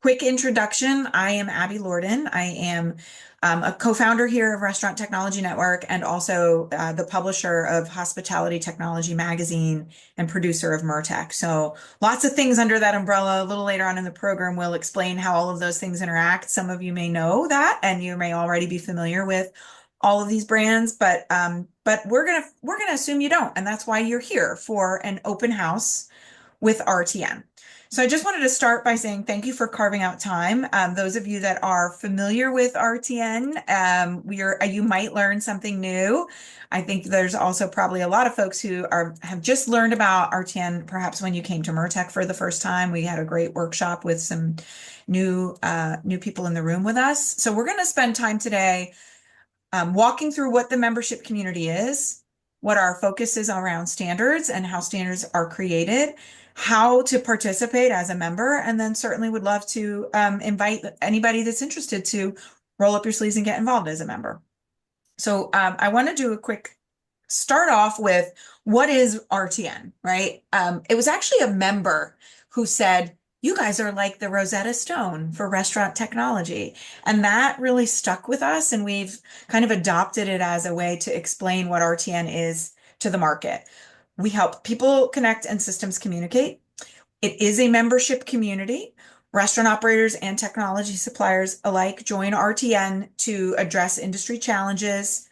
Quick introduction. I am Abby Lorden. I am a co-founder here of Restaurant Technology Network and also the publisher of Hospitality Technology Magazine and producer of Mertech. So lots of things under that umbrella. A little later on in the program, we'll explain how all of those things interact. Some of you may know that, and you may already be familiar with all of these brands, but we're gonna assume you don't, and that's why you're here for an open house with RTN. So I just wanted to start by saying thank you for carving out time. Those of you that are familiar with RTN, you might learn something new. I think there's also probably a lot of folks who have just learned about RTN, perhaps when you came to Mertech for the first time. We had a great workshop with some new people in the room with us. So we're going to spend time today walking through what the membership community is, what our focus is around standards and how standards are created, how to participate as a member, and then certainly would love to invite anybody that's interested to roll up your sleeves and get involved as a member. So I want to do a quick start off with what is RTN, right? It was actually a member who said, you guys are like the Rosetta Stone for restaurant technology. And that really stuck with us. And we've kind of adopted it as a way to explain what RTN is to the market. We help people connect and systems communicate. It is a membership community. Restaurant operators and technology suppliers alike join RTN to address industry challenges.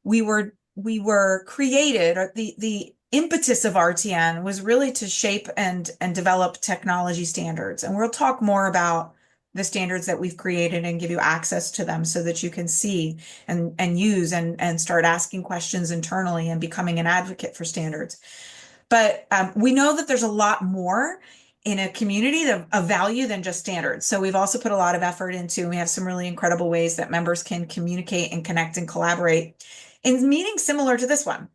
We were created, or the impetus of RTN was really to shape and develop technology standards. And we'll talk more about the standards that we've created and give you access to them so that you can see and use and start asking questions internally and becoming an advocate for standards. But we know that there's a lot more in a community of value than just standards. So we've also put a lot of effort into, we have some really incredible ways that members can communicate and connect and collaborate in meetings similar to this one,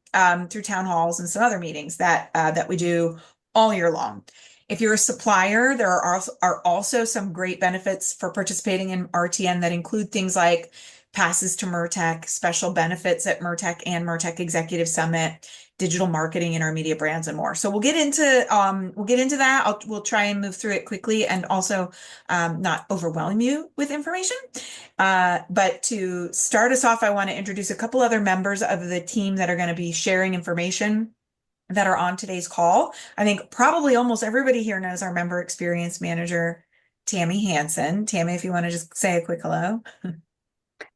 through town halls and some other meetings that we do all year long. If you're a supplier, there are also some great benefits for participating in RTN that include things like passes to Mertech, special benefits at Mertech and Mertech Executive Summit, digital marketing in our media brands, and more. So we'll get into that. We'll try and move through it quickly and also not overwhelm you with information. But to start us off, I want to introduce a couple other members of the team that are going to be sharing information that are on today's call. I think probably almost everybody here knows our member experience manager, Tammy Hansen. Tammy, if you want to just say a quick hello.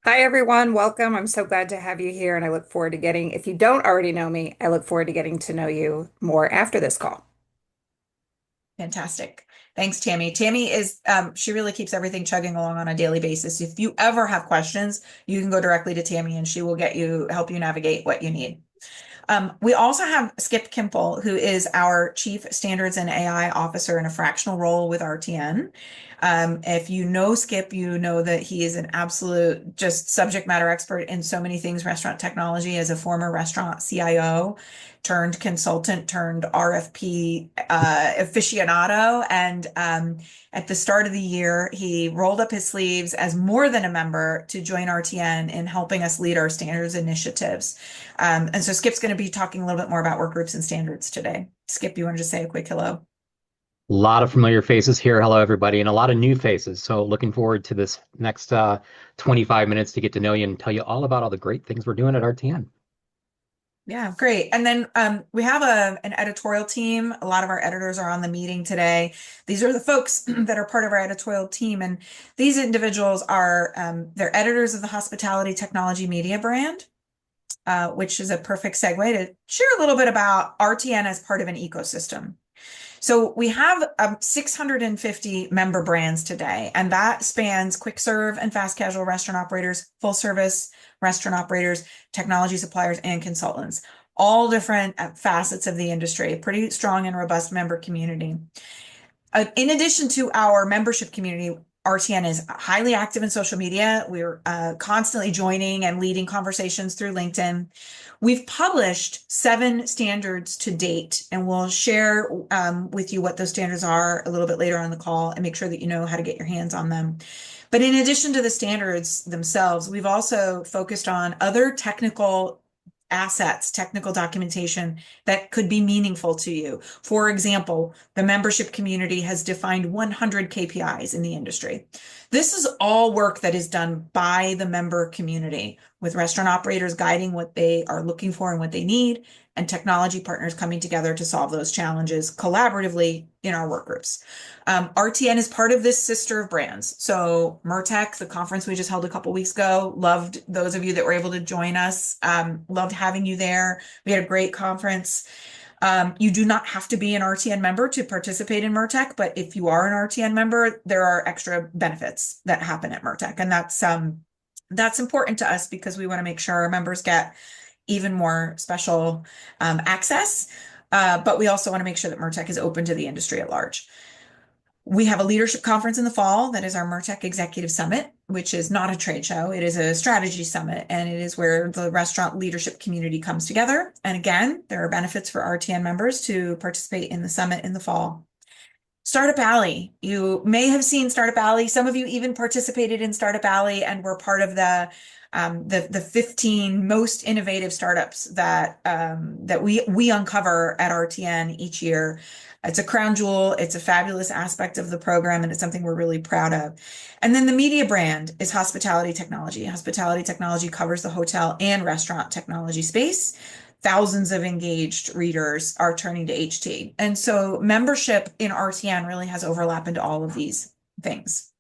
Hi, everyone. Welcome. I'm so glad to have you here, and I look forward to if you don't already know me, I look forward to getting to know you more after this call. Fantastic. Thanks, Tammy. Tammy she really keeps everything chugging along on a daily basis. If you ever have questions, you can go directly to Tammy and she will help you navigate what you need. We also have Skip Kimple, who is our Chief Standards and AI Officer in a fractional role with RTN. If you know Skip, you know that he is an absolute just subject matter expert in so many things restaurant technology as a former restaurant CIO turned consultant turned RFP aficionado. And at the start of the year, he rolled up his sleeves as more than a member to join RTN in helping us lead our standards initiatives. And so Skip's going to be talking a little bit more about work groups and standards today. Skip, you want to just say a quick hello? A lot of familiar faces here. Hello, everybody, and a lot of new faces. So looking forward to this next 25 minutes to get to know you and tell you all about all the great things we're doing at RTN. Yeah, great. And then we have an editorial team. A lot of our editors are on the meeting today. These are the folks that are part of our editorial team. And these individuals are, they're editors of the Hospitality Technology Media brand, which is a perfect segue to share a little bit about RTN as part of an ecosystem. So we have 650 member brands today, and that spans quick serve and fast casual restaurant operators, full service restaurant operators, technology suppliers, and consultants, all different facets of the industry, a pretty strong and robust member community. In addition to our membership community, RTN is highly active in social media. We're constantly joining and leading conversations through LinkedIn. We've published 7 standards to date, and we'll share with you what those standards are a little bit later on the call and make sure that you know how to get your hands on them. But in addition to the standards themselves, we've also focused on other technical assets, technical documentation that could be meaningful to you. For example, the membership community has defined 100 KPIs in the industry. This is all work that is done by the member community, with restaurant operators guiding what they are looking for and what they need, and technology partners coming together to solve those challenges collaboratively in our work groups. RTN is part of this sister of brands. So MERTEC, the conference we just held a couple weeks ago, loved those of you that were able to join us. Loved having you there. We had a great conference. You do not have to be an RTN member to participate in MERTEC, but if you are an RTN member, there are extra benefits that happen at MERTEC, and that's important to us because we want to make sure our members get even more special access. But we also want to make sure that MERTEC is open to the industry at large. We have a leadership conference in the fall that is our MERTEC Executive Summit, which is not a trade show. It is a strategy summit, and it is where the restaurant leadership community comes together. And again, there are benefits for RTN members to participate in the summit in the fall. Startup Alley. You may have seen Startup Alley. Some of you even participated in Startup Alley and were part of the 15 most innovative startups that we uncover at RTN each year. It's a crown jewel. It's a fabulous aspect of the program, and it's something we're really proud of. And then the media brand is Hospitality Technology. Hospitality Technology covers the hotel and restaurant technology space. Thousands of engaged readers are turning to HT. And so membership in RTN really has overlap into all of these things.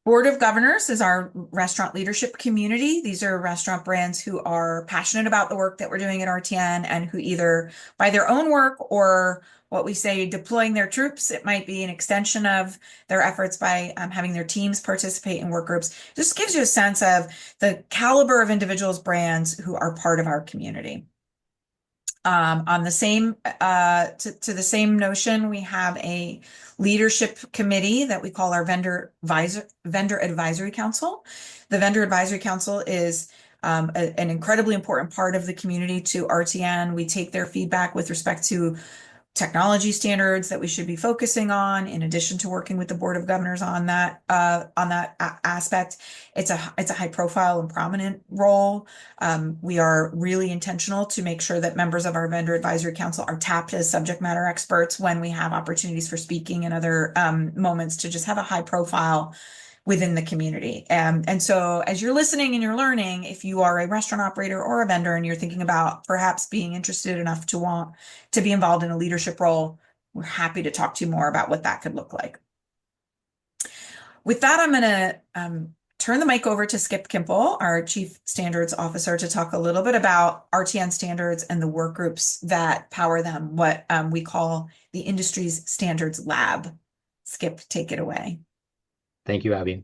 Board of Governors is our restaurant leadership community. These are restaurant brands who are passionate about the work that we're doing at RTN and who either by their own work or what we say deploying their troops, it might be an extension of their efforts by having their teams participate in work groups. This gives you a sense of the caliber of individuals, brands who are part of our community. On the same to the same notion, we have a leadership committee that we call our vendor advisory council. The vendor advisory council is an incredibly important part of the community to RTN. We take their feedback with respect to technology standards that we should be focusing on, in addition to working with the Board of Governors on that aspect. It's a high profile and prominent role. We are really intentional to make sure that members of our vendor advisory council are tapped as subject matter experts when we have opportunities for speaking and other moments to just have a high profile within the community. And so as you're listening and you're learning, if you are a restaurant operator or a vendor and you're thinking about perhaps being interested enough to want to be involved in a leadership role, we're happy to talk to you more about what that could look like. With that, I'm going to turn the mic over to Skip Kimple, our Chief Standards Officer, to talk a little bit about RTN standards and the work groups that power them, what we call the industry's Standards Lab. Skip, take it away. Thank you, Abby.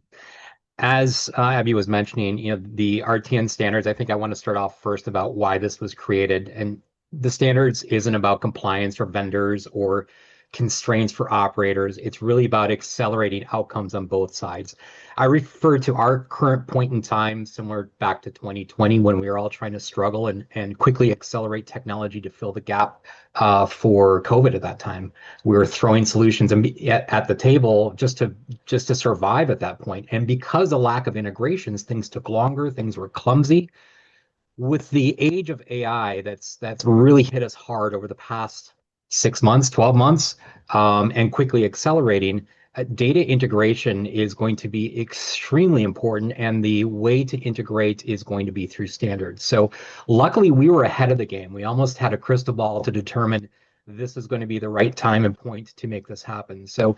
As Abby was mentioning, the RTN standards, I think I want to start off first about why this was created. And the standards isn't about compliance for vendors or constraints for operators. It's really about accelerating outcomes on both sides. I refer to our current point in time, similar back to 2020, when we were all trying to struggle and quickly accelerate technology to fill the gap for COVID at that time. We were throwing solutions at the table just to survive at that point. And because of lack of integrations, things took longer, things were clumsy. With the age of AI, that's really hit us hard over the past 6 months, 12 months, and quickly accelerating. Data integration is going to be extremely important, and the way to integrate is going to be through standards. So luckily, we were ahead of the game. We almost had a crystal ball to determine this is going to be the right time and point to make this happen. So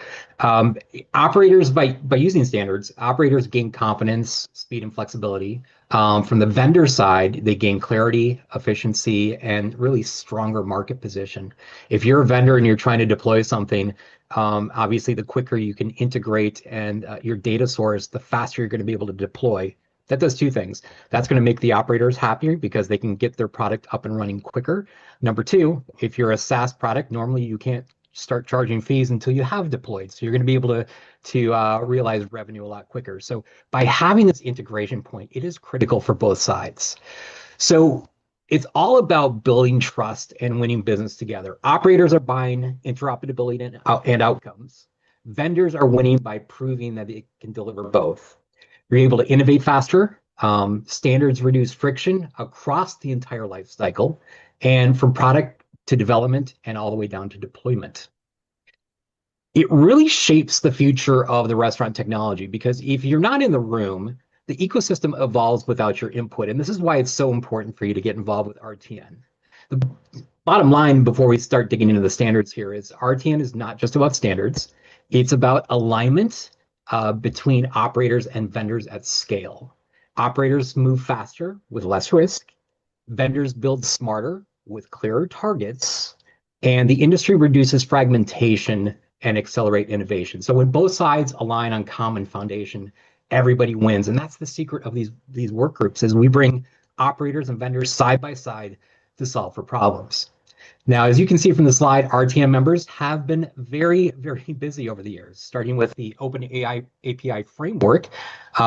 operators, by using standards, operators gain confidence, speed, and flexibility. From the vendor side, they gain clarity, efficiency, and really stronger market position. If you're a vendor and you're trying to deploy something, obviously the quicker you can integrate and your data source, the faster you're going to be able to deploy. That does two things. That's going to make the operators happier because they can get their product up and running quicker. Number two, if you're a SaaS product, normally you can't start charging fees until you have deployed. So you're going to be able to realize revenue a lot quicker. So by having this integration point, it is critical for both sides. So it's all about building trust and winning business together. Operators are buying interoperability and outcomes. Vendors are winning by proving that it can deliver both. You're able to innovate faster. Standards reduce friction across the entire life cycle, and from product to development and all the way down to deployment. It really shapes the future of the restaurant technology, because if you're not in the room, the ecosystem evolves without your input. And this is why it's so important for you to get involved with RTN. The bottom line before we start digging into the standards here is RTN is not just about standards. It's about alignment between operators and vendors at scale. Operators move faster with less risk. Vendors build smarter with clearer targets. And the industry reduces fragmentation and accelerate innovation. So when both sides align on common foundation, everybody wins. And that's the secret of these work groups, is we bring operators and vendors side by side to solve for problems. Now, as you can see from the slide, RTN members have been very, very busy over the years, starting with the Open AI API framework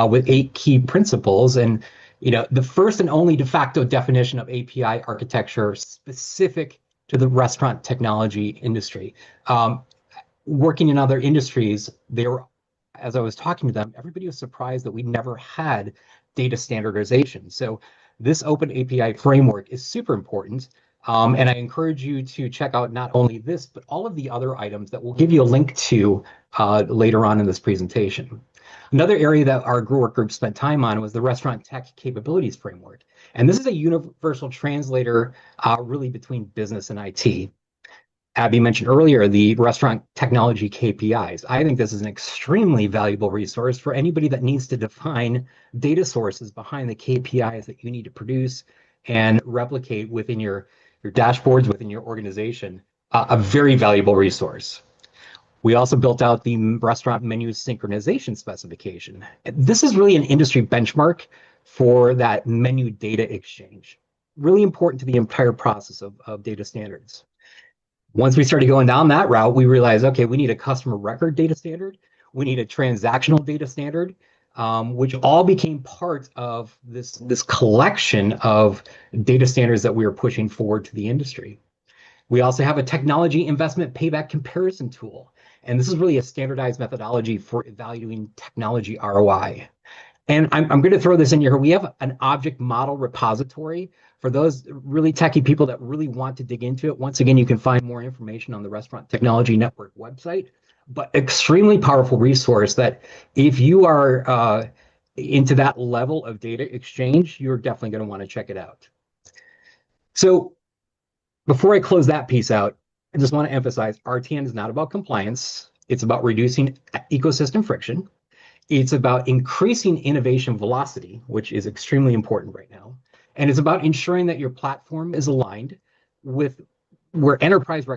with 8 key principles. And the first and only de facto definition of API architecture specific to the restaurant technology industry. Working in other industries, as I was talking to them, everybody was surprised that we never had data standardization. So this Open API framework is super important. And I encourage you to check out not only this, but all of the other items that we'll give you a link to later on in this presentation. Another area that our work group spent time on was the Restaurant Tech Capabilities Framework. And this is a universal translator really between business and IT. Abby mentioned earlier the restaurant technology KPIs. I think this is an extremely valuable resource for anybody that needs to define data sources behind the KPIs that you need to produce and replicate within your dashboards, within your organization. A very valuable resource. We also built out the restaurant menu synchronization specification. This is really an industry benchmark for that menu data exchange. Really important to the entire process of data standards. Once we started going down that route, we realized, okay, we need a customer record data standard. We need a transactional data standard, which all became part of this collection of data standards that we were pushing forward to the industry. We also have a technology investment payback comparison tool. And this is really a standardized methodology for evaluating technology ROI. And I'm going to throw this in here. We have an object model repository for those really techie people that really want to dig into it. Once again, you can find more information on the Restaurant Technology Network website, but extremely powerful resource that if you are into that level of data exchange, you're definitely going to want to check it out. So before I close that piece out, I just want to emphasize RTN is not about compliance. It's about reducing ecosystem friction. It's about increasing innovation velocity, which is extremely important right now. And it's about ensuring that your platform is aligned with where enterprise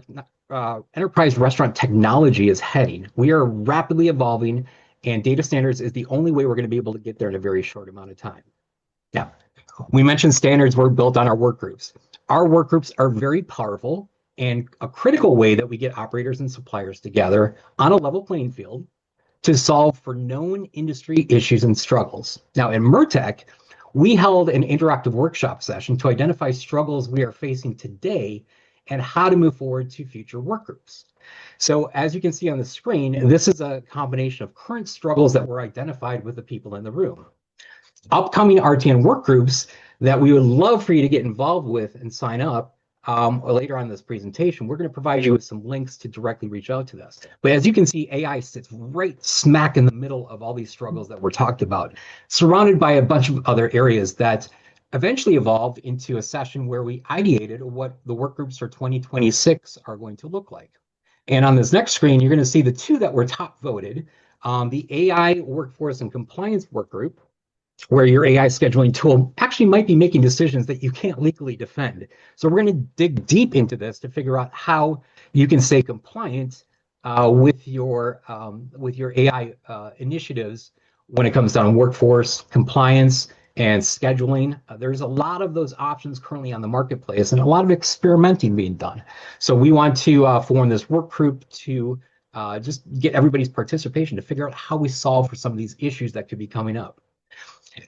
restaurant technology is heading. We are rapidly evolving, and data standards is the only way we're going to be able to get there in a very short amount of time. Now, we mentioned standards were built on our work groups. Our work groups are very powerful and a critical way that we get operators and suppliers together on a level playing field to solve for known industry issues and struggles. Now, in MERTEC, we held an interactive workshop session to identify struggles we are facing today and how to move forward to future work groups. So as you can see on the screen, this is a combination of current struggles that were identified with the people in the room. Upcoming RTN work groups that we would love for you to get involved with and sign up later on in this presentation. We're going to provide you with some links to directly reach out to us. But as you can see, AI sits right smack in the middle of all these struggles that we're talked about, surrounded by a bunch of other areas that eventually evolved into a session where we ideated what the work groups for 2026 are going to look like. And on this next screen, you're going to see the 2 that were top voted. The AI Workforce and Compliance Work Group, where your AI scheduling tool actually might be making decisions that you can't legally defend. So we're going to dig deep into this to figure out how you can stay compliant with your AI initiatives when it comes down to workforce, compliance, and scheduling. There's a lot of those options currently on the marketplace and a lot of experimenting being done. So we want to form this work group to just get everybody's participation to figure out how we solve for some of these issues that could be coming up.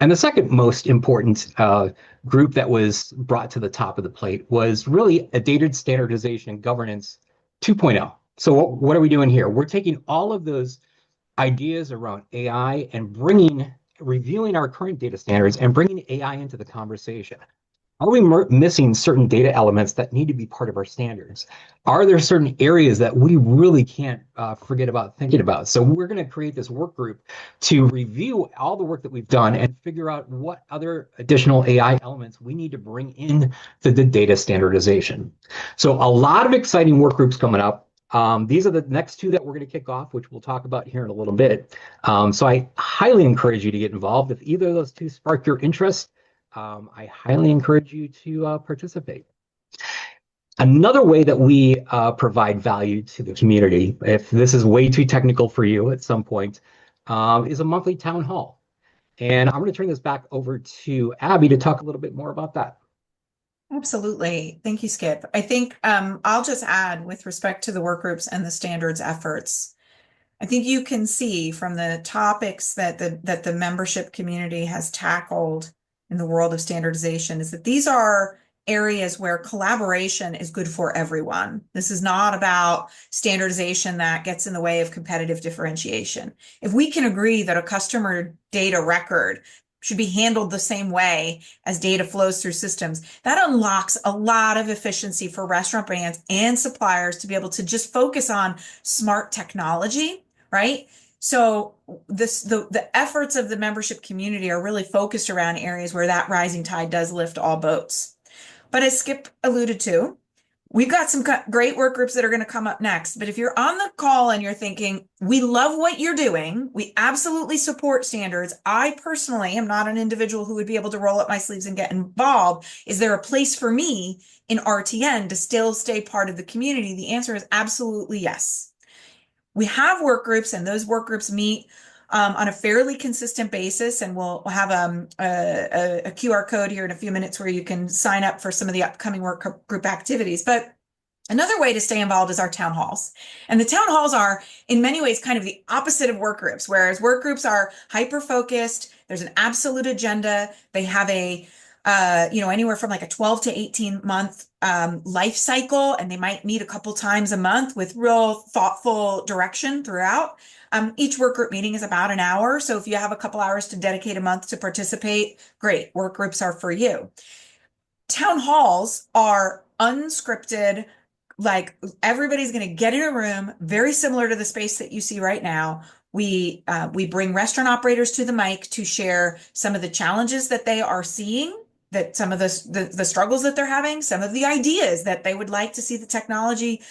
And the second most important group that was brought to the top of the plate was really a data standardization and governance 2.0. So what are we doing here? We're taking all of those ideas around AI and bringing reviewing our current data standards and bringing AI into the conversation. Are we missing certain data elements that need to be part of our standards? Are there certain areas that we really can't forget about thinking about? So we're going to create this work group to review all the work that we've done and figure out what other additional AI elements we need to bring in to the data standardization. So a lot of exciting work groups coming up. These are the next two that we're going to kick off, which we'll talk about here in a little bit. So I highly encourage you to get involved. If either of those two spark your interest, I highly encourage you to participate. Another way that we provide value to the community, if this is way too technical for you at some point, is a monthly town hall. And I'm going to turn this back over to Abby to talk a little bit more about that. Absolutely. Thank you, Skip. I think I'll just add with respect to the work groups and the standards efforts. I think you can see from the topics that the membership community has tackled in the world of standardization is that these are areas where collaboration is good for everyone. This is not about standardization that gets in the way of competitive differentiation. If we can agree that a customer data record should be handled the same way as data flows through systems, that unlocks a lot of efficiency for restaurant brands and suppliers to be able to just focus on smart technology, right? So the efforts of the membership community are really focused around areas where that rising tide does lift all boats. But as Skip alluded to, we've got some great work groups that are going to come up next. But if you're on the call and you're thinking, we love what you're doing, we absolutely support standards. I personally am not an individual who would be able to roll up my sleeves and get involved. Is there a place for me in RTN to still stay part of the community? The answer is absolutely yes. We have work groups, and those work groups meet on a fairly consistent basis, and we'll have a QR code here in a few minutes where you can sign up for some of the upcoming work group activities. But another way to stay involved is our town halls. And the town halls are in many ways kind of the opposite of work groups, whereas work groups are hyper-focused, there's an absolute agenda, they have a anywhere from like a 12 to 18 month life cycle, and they might meet a couple times a month with real thoughtful direction throughout. Each work group meeting is about an hour. So if you have a couple hours to dedicate a month to participate, great, work groups are for you. Town halls are unscripted, like everybody's going to get in a room, very similar to the space that you see right now. We bring restaurant operators to the mic to share some of the challenges that they are seeing, that some of the struggles that they're having, some of the ideas that they would like to see the technology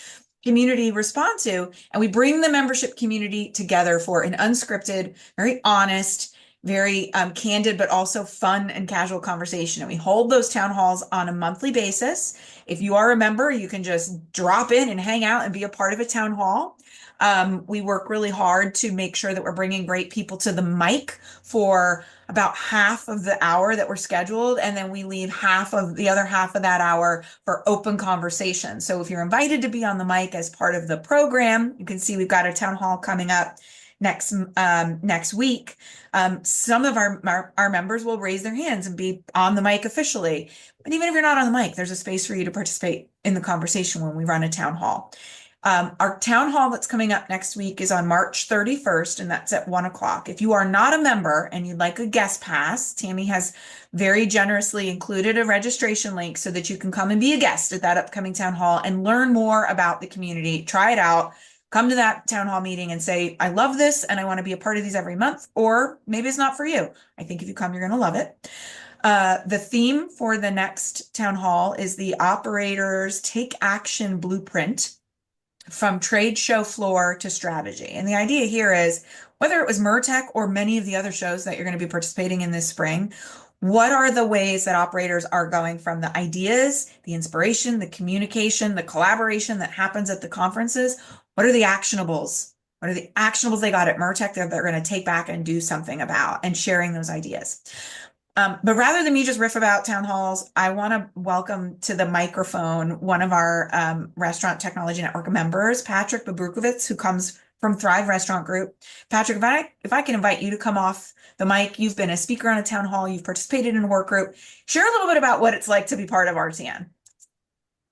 community respond to. And we bring the membership community together for an unscripted, very honest, very candid, but also fun and casual conversation. And we hold those town halls on a monthly basis. If you are a member, you can just drop in and hang out and be a part of a town hall. We work really hard to make sure that we're bringing great people to the mic for about half of the hour that we're scheduled, and then we leave the other half of that hour for open conversation. So if you're invited to be on the mic as part of the program, you can see we've got a town hall coming up next week. Some of our members will raise their hands and be on the mic officially. But even if you're not on the mic, there's a space for you to participate in the conversation when we run a town hall. Our town hall that's coming up next week is on March 31st, and that's at 1 o'clock. If you are not a member and you'd like a guest pass, Tammy has very generously included a registration link so that you can come and be a guest at that upcoming town hall and learn more about the community. Try it out. Come to that town hall meeting and say, I love this and I want to be a part of these every month, or maybe it's not for you. I think if you come, you're going to love it. The theme for the next town hall is the Operators Take Action Blueprint, from trade show floor to strategy. And the idea here is, whether it was MERTEC or many of the other shows that you're going to be participating in this spring, what are the ways that operators are going from the ideas, the inspiration, the communication, the collaboration that happens at the conferences? What are the actionables? What are the actionables they got at MERTEC that they're going to take back and do something about, and sharing those ideas? But rather than me just riff about town halls, I want to welcome to the microphone one of our Restaurant Technology Network members, Patrick Babrukowitz, who comes from Thrive Restaurant Group. Patrick, if I can invite you to come off the mic, you've been a speaker on a town hall, you've participated in a work group. Share a little bit about what it's like to be part of RTN.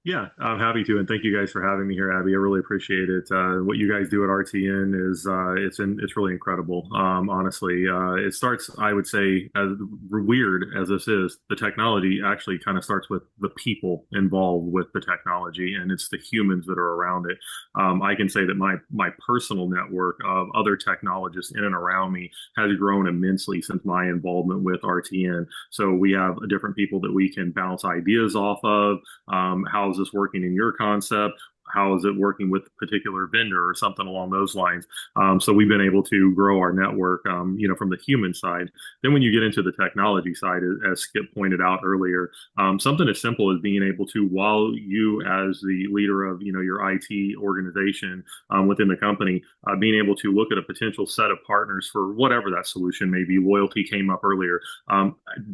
Yeah, I'm happy to, and thank you guys for having me here, Abby. I really appreciate it. What you guys do at RTN is it's really incredible. Honestly, it starts, I would say, as weird as this is, the technology actually kind of starts with the people involved with the technology, and it's the humans that are around it. I can say that my personal network of other technologists in and around me has grown immensely since my involvement with RTN. So we have different people that we can bounce ideas off of. How is this working in your concept? How is it working with a particular vendor or something along those lines? So we've been able to grow our network, from the human side. Then when you get into the technology side, as Skip pointed out earlier, something as simple as being able to, while you as the leader of, your IT organization within the company, being able to look at a potential set of partners for whatever that solution may be. Loyalty came up earlier.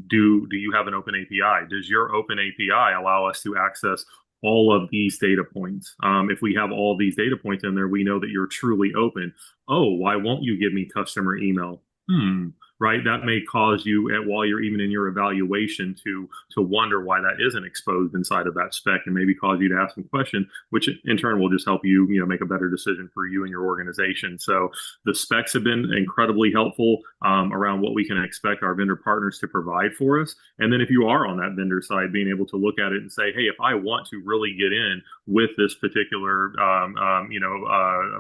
Do you have an open API? Does your open API allow us to access all of these data points? If we have all these data points in there, we know that you're truly open. Oh, why won't you give me customer email? Right? That may cause you, while you're even in your evaluation, to wonder why that isn't exposed inside of that spec, and maybe cause you to ask some questions, which in turn will just help you, make a better decision for you and your organization. So the specs have been incredibly helpful around what we can expect our vendor partners to provide for us. And then if you are on that vendor side, being able to look at it and say, hey, if I want to really get in with this particular,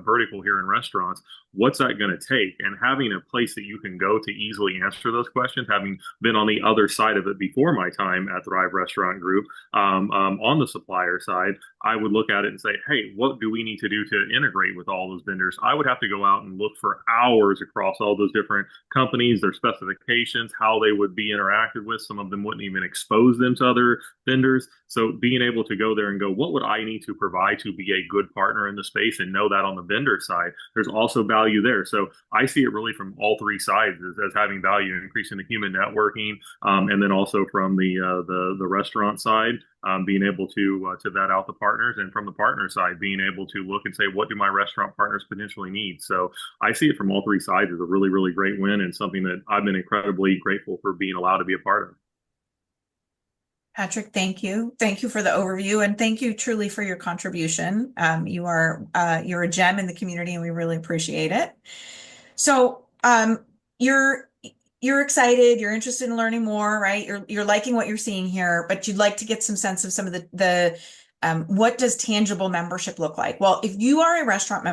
vertical here in restaurants, what's that going to take? And having a place that you can go to easily answer those questions, having been on the other side of it before my time at Thrive Restaurant Group, on the supplier side, I would look at it and say, hey, what do we need to do to integrate with all those vendors? I would have to go out and look for hours across all those different companies, their specifications, how they would be interacted with. Some of them wouldn't even expose them to other vendors. So being able to go there and go, what would I need to provide to be a good partner in the space, and know that on the vendor side, there's also value there. So I see it really from all three sides as having value, increasing the human networking, and then also from the restaurant side, being able to vet out the partners, and from the partner side, being able to look and say, what do my restaurant partners potentially need? So I see it from all three sides as a really, really great win, and something that I've been incredibly grateful for being allowed to be a part of. Patrick, thank you. Thank you for the overview, and thank you truly for your contribution. You're a gem in the community, and we really appreciate it. So you're excited, you're interested in learning more, right? You're liking what you're seeing here, but you'd like to get some sense of some of the what does tangible membership look like? Well, if you are a restaurant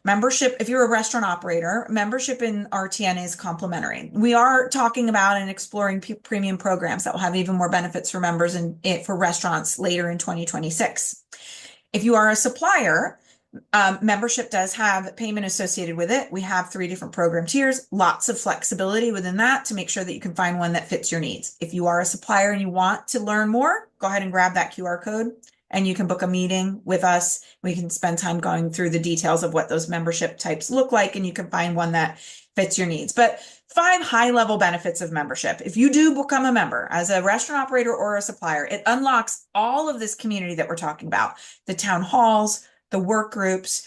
membership, if you're a restaurant operator, membership in RTN is complimentary. We are talking about and exploring premium programs that will have even more benefits for members and for restaurants later in 2026. If you are a supplier, membership does have payment associated with it. We have 3 different program tiers, lots of flexibility within that to make sure that you can find one that fits your needs. If you are a supplier and you want to learn more, go ahead and grab that QR code and you can book a meeting with us. We can spend time going through the details of what those membership types look like, and you can find one that fits your needs. But 5 high-level benefits of membership. If you do become a member as a restaurant operator or a supplier, it unlocks all of this community that we're talking about, the town halls, the work groups,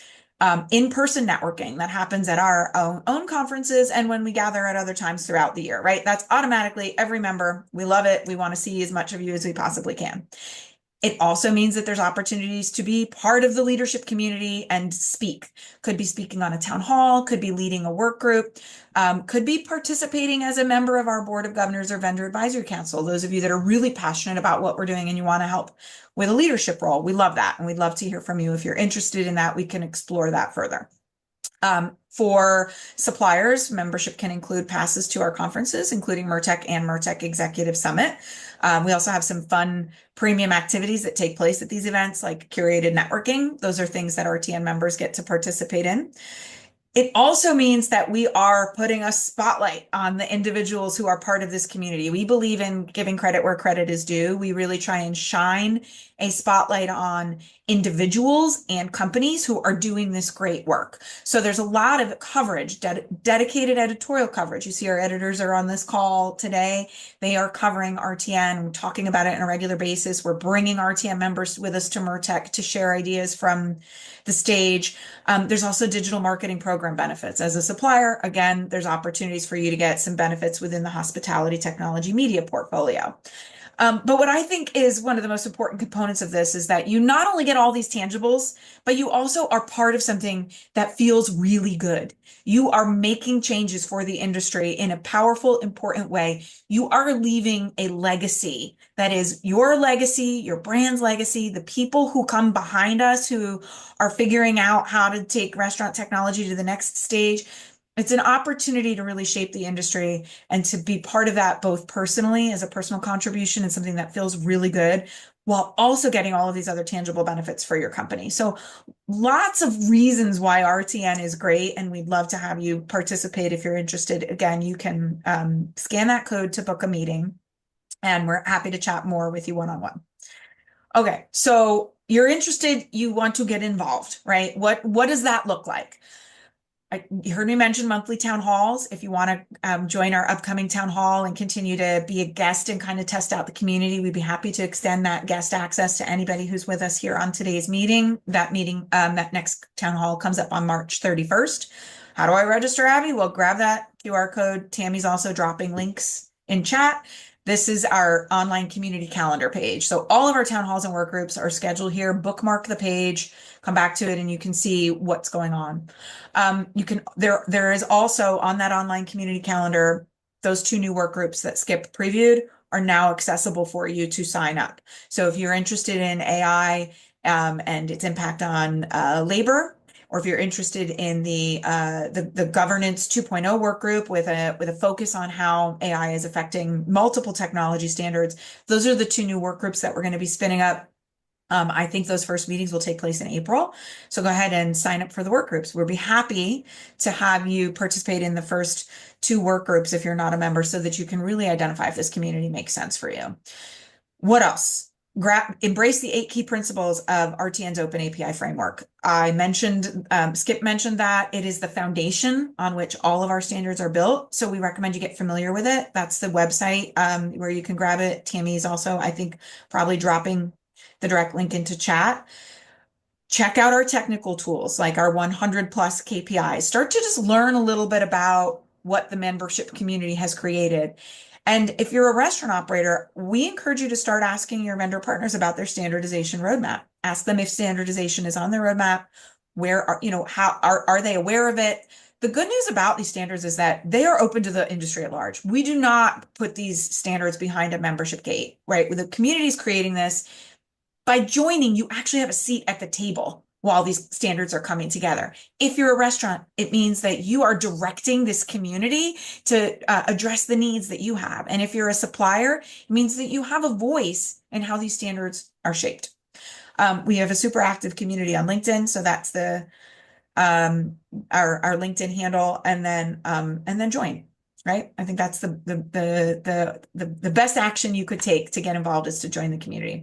in-person networking that happens at our own conferences and when we gather at other times throughout the year, right? That's automatically every member. We love it. We want to see as much of you as we possibly can. It also means that there's opportunities to be part of the leadership community and speak. Could be speaking on a town hall, could be leading a work group, could be participating as a member of our board of governors or vendor advisory council. Those of you that are really passionate about what we're doing and you want to help with a leadership role, we love that. And we'd love to hear from you. If you're interested in that, we can explore that further. For suppliers, membership can include passes to our conferences, including MERTEC and MERTEC Executive Summit. We also have some fun premium activities that take place at these events, like curated networking. Those are things that RTN members get to participate in. It also means that we are putting a spotlight on the individuals who are part of this community. We believe in giving credit where credit is due. We really try and shine a spotlight on individuals and companies who are doing this great work. So there's a lot of coverage, dedicated editorial coverage. You see our editors are on this call today. They are covering RTN. We're talking about it on a regular basis. We're bringing RTN members with us to MERTEC to share ideas from the stage. There's also digital marketing program benefits. As a supplier, again, there's opportunities for you to get some benefits within the hospitality technology media portfolio. But what I think is one of the most important components of this is that you not only get all these tangibles, but you also are part of something that feels really good. You are making changes for the industry in a powerful, important way. You are leaving a legacy that is your legacy, your brand's legacy, the people who come behind us who are figuring out how to take restaurant technology to the next stage. It's an opportunity to really shape the industry and to be part of that both personally as a personal contribution and something that feels really good while also getting all of these other tangible benefits for your company. So lots of reasons why RTN is great, and we'd love to have you participate if you're interested. Again, you can scan that code to book a meeting, and we're happy to chat more with you one-on-one. Okay, so you're interested, you want to get involved, right? What does that look like? You heard me mention monthly town halls. If you want to join our upcoming town hall and continue to be a guest and kind of test out the community, we'd be happy to extend that guest access to anybody who's with us here on today's meeting. That next town hall comes up on March 31st. How do I register, Abby? Well, grab that QR code. Tammy's also dropping links in chat. This is our online community calendar page. So all of our town halls and work groups are scheduled here. Bookmark the page, come back to it, and you can see what's going on. There is also on that online community calendar, those 2 new work groups that Skip previewed are now accessible for you to sign up. So if you're interested in AI and its impact on labor, or if you're interested in the governance 2.0 work group with a focus on how AI is affecting multiple technology standards, those are the 2 new work groups that we're going to be spinning up. I think those first meetings will take place in April. So go ahead and sign up for the work groups. We'll be happy to have you participate in the first 2 work groups if you're not a member, so that you can really identify if this community makes sense for you. What else? Embrace the 8 key principles of RTN's open API framework. I mentioned, Skip mentioned that it is the foundation on which all of our standards are built. So we recommend you get familiar with it. That's the website where you can grab it. Tammy is also, I think, probably dropping the direct link into chat. Check out our technical tools, like our 100 plus KPIs. Start to just learn a little bit about what the membership community has created. And if you're a restaurant operator, we encourage you to start asking your vendor partners about their standardization roadmap. Ask them if standardization is on their roadmap. How are they aware of it? The good news about these standards is that they are open to the industry at large. We do not put these standards behind a membership gate, right? The community is creating this. By joining, you actually have a seat at the table while these standards are coming together. If you're a restaurant, it means that you are directing this community to address the needs that you have. And if you're a supplier, it means that you have a voice in how these standards are shaped. We have a super active community on LinkedIn, so that's the our LinkedIn handle, and then join. Right? I think that's the best action you could take to get involved is to join the community.